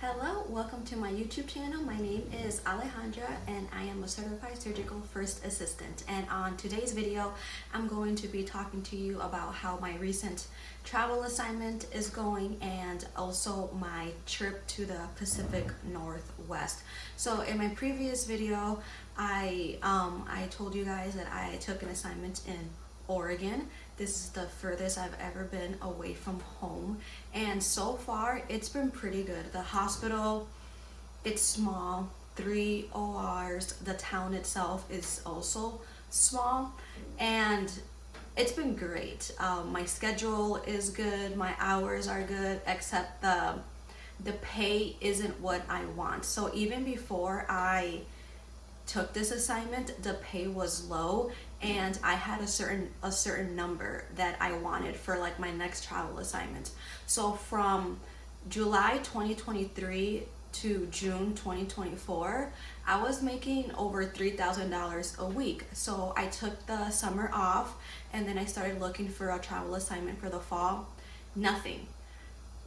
Hello, welcome to my YouTube channel. My name is Alejandra and I am a certified surgical first assistant. And on today's video, I'm going to be talking to you about how my recent travel assignment is going and also my trip to the Pacific Northwest. So in my previous video, I told you guys that I took an assignment in Oregon. This is the furthest I've ever been away from home, and so far it's been pretty good. The hospital, it's small, 3 ORs. The town itself is also small, and it's been great. My schedule is good, my hours are good, except the pay isn't what I want. So even before I took this assignment, the pay was low, and I had a certain number that I wanted for like my next travel assignment. So from July 2023 to June 2024, I was making over $3,000 a week. So I took the summer off and then I started looking for a travel assignment for the fall. Nothing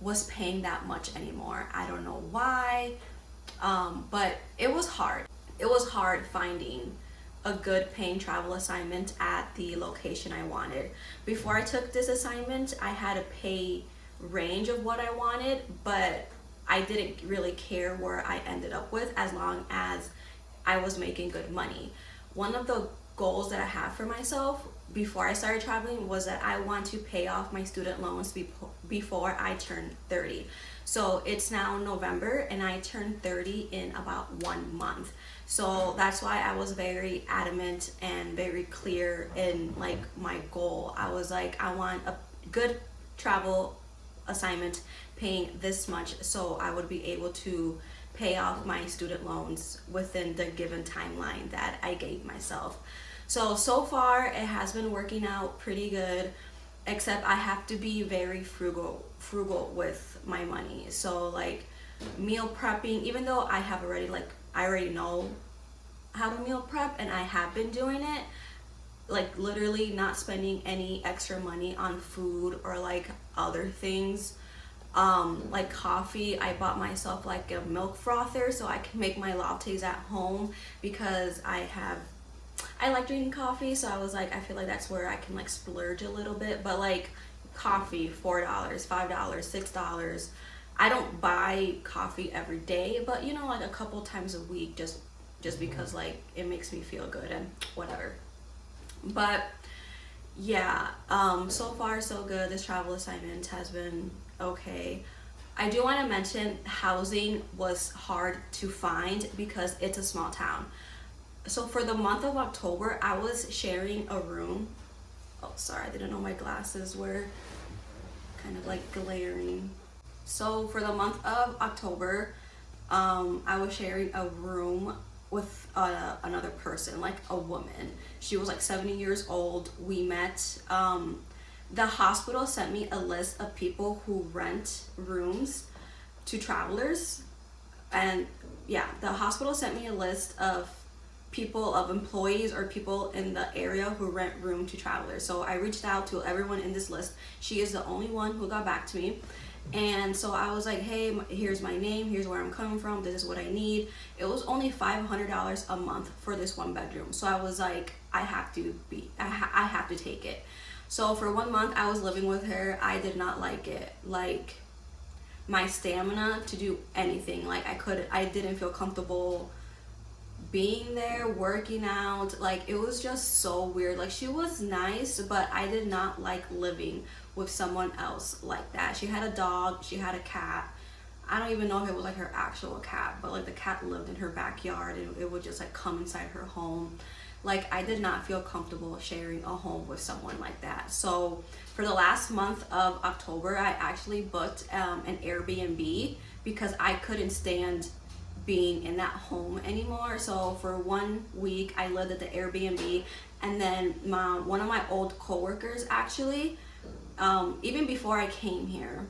was paying that much anymore. I don't know why, but it was hard. It was hard finding a good paying travel assignment at the location I wanted. Before I took this assignment, I had a pay range of what I wanted, but I didn't really care where I ended up with as long as I was making good money. One of the goals that I have for myself before I started traveling was that I want to pay off my student loans before I turn 30. So it's now November and I turn 30 in about 1 month. So that's why I was very adamant and very clear in like my goal. I was like, I want a good travel assignment paying this much so I would be able to pay off my student loans within the given timeline that I gave myself. So far it has been working out pretty good, except I have to be very frugal with my money. So like meal prepping, even though I already know how to meal prep and I have been doing it, like literally not spending any extra money on food or like other things. Like coffee, I bought myself like a milk frother so I can make my lattes at home because I like drinking coffee, so I was like, I feel like that's where I can like splurge a little bit. But like coffee, $4, $5, $6. I don't buy coffee every day, but you know, like a couple times a week, just because like it makes me feel good and whatever. But yeah, so far so good. This travel assignment has been okay. I do want to mention housing was hard to find because it's a small town. So for the month of October, I was sharing a room. Oh, sorry, I didn't know my glasses were kind of like glaring. So for the month of October, I was sharing a room with another person, like a woman. She was like 70 years old. We met. The hospital sent me a list of people who rent rooms to travelers. And yeah, the hospital sent me a list of employees or people in the area who rent room to travelers. So I reached out to everyone in this list. She is the only one who got back to me. And so I was like, hey, here's my name, here's where I'm coming from, this is what I need. It was only $500 a month for this 1 bedroom. So I was like, I have to take it. So for 1 month I was living with her. I did not like it. Like my stamina to do anything, like I didn't feel comfortable being there, working out. Like it was just so weird. Like she was nice, but I did not like living with someone else like that. She had a dog, she had a cat. I don't even know if it was like her actual cat, but like the cat lived in her backyard and it would just like come inside her home. Like I did not feel comfortable sharing a home with someone like that. So for the last month of October, I actually booked an Airbnb because I couldn't stand being in that home anymore. So for 1 week I lived at the Airbnb, and then one of my old coworkers actually, even before I came here,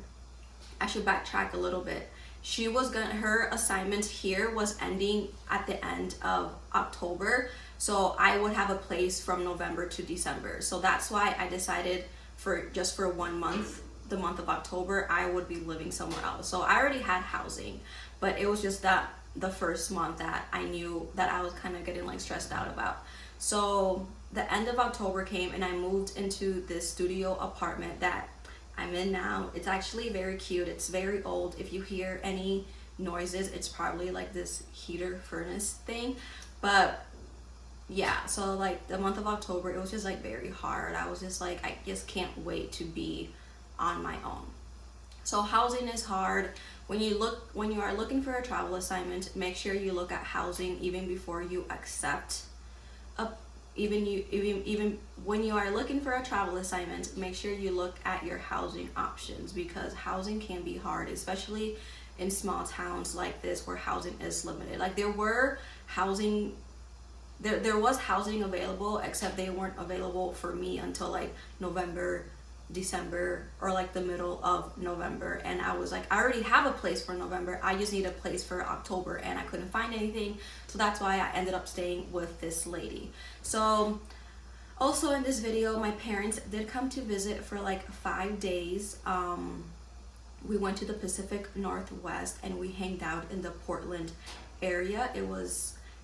I should backtrack a little bit. Her assignment here was ending at the end of October, so I would have a place from November to December. So that's why I decided for 1 month the month of October, I would be living somewhere else. So I already had housing, but it was just that the first month that I knew that I was kind of getting like stressed out about. So the end of October came and I moved into this studio apartment that I'm in now. It's actually very cute. It's very old. If you hear any noises, it's probably like this heater furnace thing. But yeah, so like the month of October, it was just like very hard. I was just like, I just can't wait to be on my own. So housing is hard. When you are looking for a travel assignment, make sure you look at housing even before you accept a even when you are looking for a travel assignment, make sure you look at your housing options, because housing can be hard, especially in small towns like this where housing is limited. Like there was housing available, except they weren't available for me until like November, December, or like the middle of November. And I was like, I already have a place for November, I just need a place for October, and I couldn't find anything. So that's why I ended up staying with this lady. So also in this video, my parents did come to visit for like 5 days. We went to the Pacific Northwest and we hanged out in the Portland area.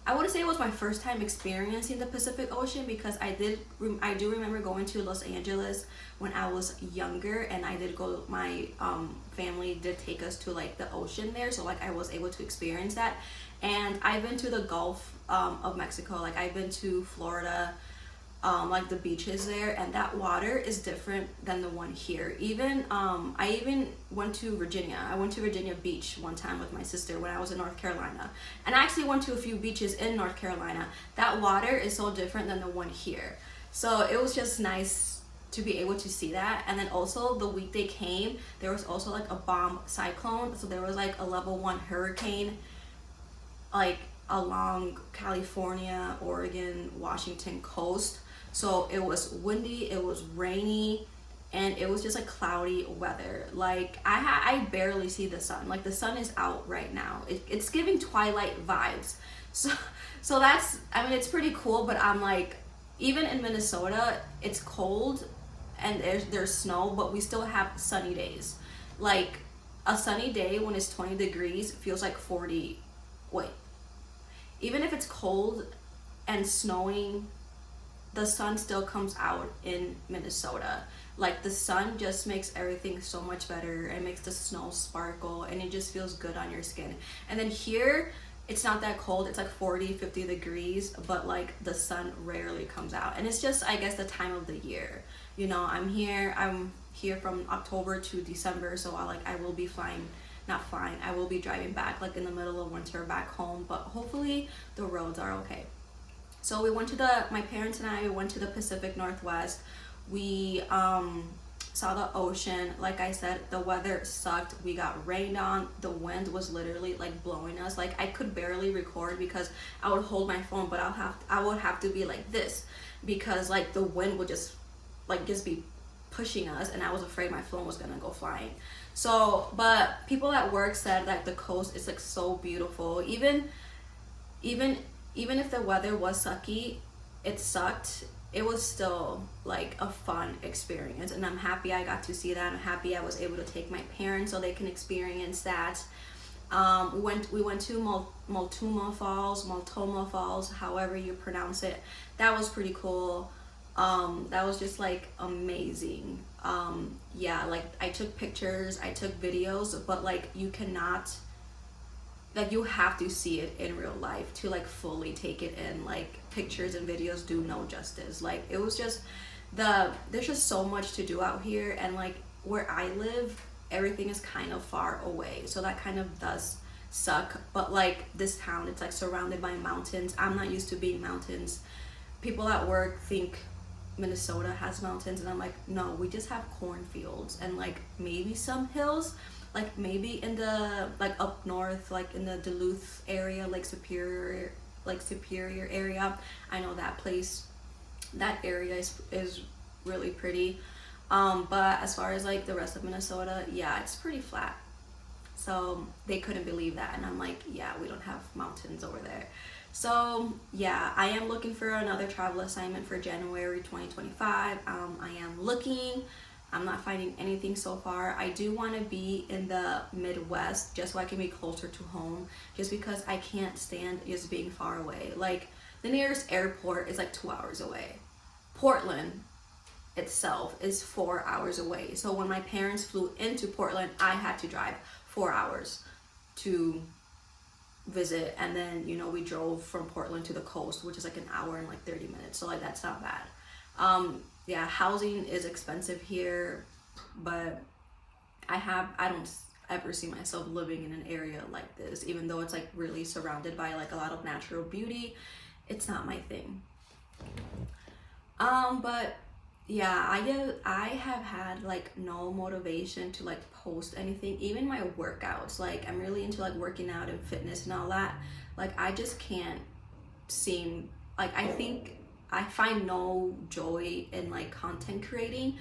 I wouldn't say it was my first time experiencing the Pacific Ocean, because I do remember going to Los Angeles when I was younger, and I did go, my family did take us to like the ocean there, so like I was able to experience that. And I've been to the Gulf of Mexico, like I've been to Florida, like the beaches there, and that water is different than the one here. I even went to Virginia. I went to Virginia Beach one time with my sister when I was in North Carolina, and I actually went to a few beaches in North Carolina. That water is so different than the one here, so it was just nice to be able to see that. And then also the week they came, there was also like a bomb cyclone, so there was like a level 1 hurricane like along California, Oregon, Washington coast. So it was windy, it was rainy, and it was just like cloudy weather. Like I barely see the sun. Like the sun is out right now. It's giving twilight vibes. So that's, I mean, it's pretty cool, but I'm like, even in Minnesota, it's cold and there's snow, but we still have sunny days. Like a sunny day when it's 20 degrees feels like 40. Wait. Even if it's cold and snowing, the sun still comes out in Minnesota. Like the sun just makes everything so much better. It makes the snow sparkle and it just feels good on your skin. And then here, it's not that cold. It's like 40, 50 degrees, but like the sun rarely comes out. And it's just, I guess, the time of the year. You know, I'm here from October to December, so I will be I will be driving back like in the middle of winter back home, but hopefully the roads are okay. So my parents and I went to the Pacific Northwest. We saw the ocean. Like I said, the weather sucked. We got rained on. The wind was literally like blowing us. Like I could barely record because I would hold my phone, but I would have to be like this, because like the wind would just be pushing us, and I was afraid my phone was gonna go flying. So, but people at work said that the coast is like so beautiful. Even if the weather was sucky, it sucked, it was still like a fun experience, and I'm happy I got to see that. I'm happy I was able to take my parents so they can experience that. We went to Multnomah Falls, however you pronounce it. That was pretty cool. That was just like amazing. Yeah, like I took pictures, I took videos, but like you have to see it in real life to like fully take it in. Like pictures and videos do no justice. Like it was just there's just so much to do out here, and like where I live, everything is kind of far away, so that kind of does suck. But like this town, it's like surrounded by mountains. I'm not used to being mountains. People at work think Minnesota has mountains, and I'm like, no, we just have cornfields and like maybe some hills, like maybe in the like up north, like in the Duluth area, like Superior area. I know that place, that area is really pretty. But as far as like the rest of Minnesota, yeah, it's pretty flat. So they couldn't believe that, and I'm like, yeah, we don't have mountains over there. So yeah, I am looking for another travel assignment for January 2025. I am looking I'm not finding anything so far. I do want to be in the Midwest just so I can be closer to home, just because I can't stand just being far away. Like, the nearest airport is like 2 hours away. Portland itself is 4 hours away. So when my parents flew into Portland, I had to drive 4 hours to visit, and then, you know, we drove from Portland to the coast, which is like an hour and like 30 minutes. So like, that's not bad. Yeah, housing is expensive here, but I don't ever see myself living in an area like this, even though it's like really surrounded by like a lot of natural beauty. It's not my thing. But yeah, I have had like no motivation to like post anything, even my workouts. Like, I'm really into like working out and fitness and all that. Like, I just can't seem like, I find no joy in like content creating.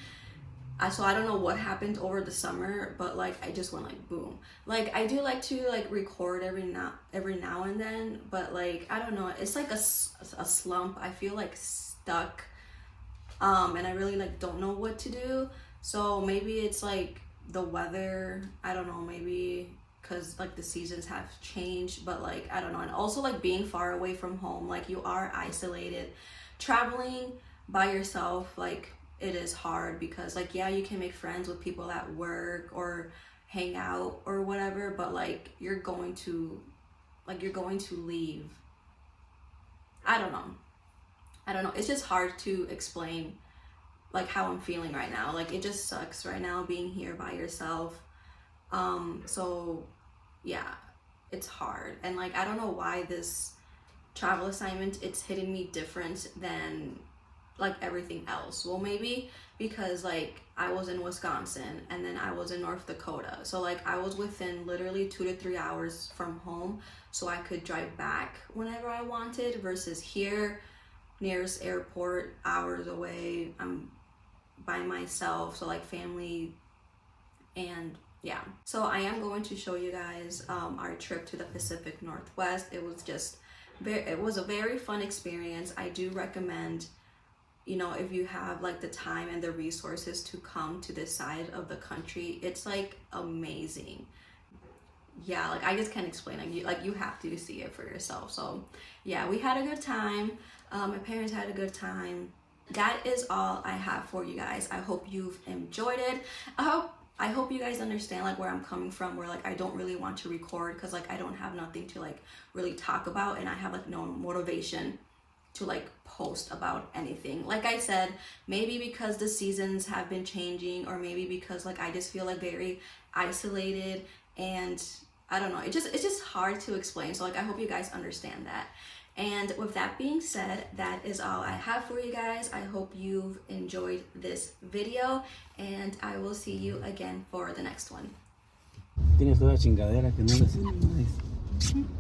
So I don't know what happened over the summer, but like, I just went like boom. Like, I do like to like record every now and then, but like, I don't know, it's like a slump. I feel like stuck, and I really like don't know what to do. So maybe it's like the weather, I don't know, maybe because like the seasons have changed, but like, I don't know. And also like being far away from home, like you are isolated. Traveling by yourself, like, it is hard because like, yeah, you can make friends with people at work or hang out or whatever, but like, you're going to leave. I don't know, it's just hard to explain like how I'm feeling right now. Like, it just sucks right now being here by yourself. So yeah, it's hard. And like, I don't know why this travel assignment, it's hitting me different than like everything else. Well, maybe because like I was in Wisconsin and then I was in North Dakota, so like I was within literally 2 to 3 hours from home, so I could drive back whenever I wanted, versus here, nearest airport, hours away. I'm by myself, so like family, and yeah. So I am going to show you guys our trip to the Pacific Northwest. It was a very fun experience. I do recommend, you know, if you have like the time and the resources to come to this side of the country, it's like amazing. Yeah, like I just can't explain it. You have to see it for yourself. So yeah, we had a good time. My parents had a good time. That is all I have for you guys. I hope you've enjoyed it. I hope you guys understand like where I'm coming from, where like I don't really want to record because like I don't have nothing to like really talk about, and I have like no motivation to like post about anything. Like I said, maybe because the seasons have been changing, or maybe because like I just feel like very isolated, and I don't know, it's just hard to explain. So like, I hope you guys understand that. And with that being said, that is all I have for you guys. I hope you've enjoyed this video, and I will see you again for the next one. Tienes toda chingadera que no le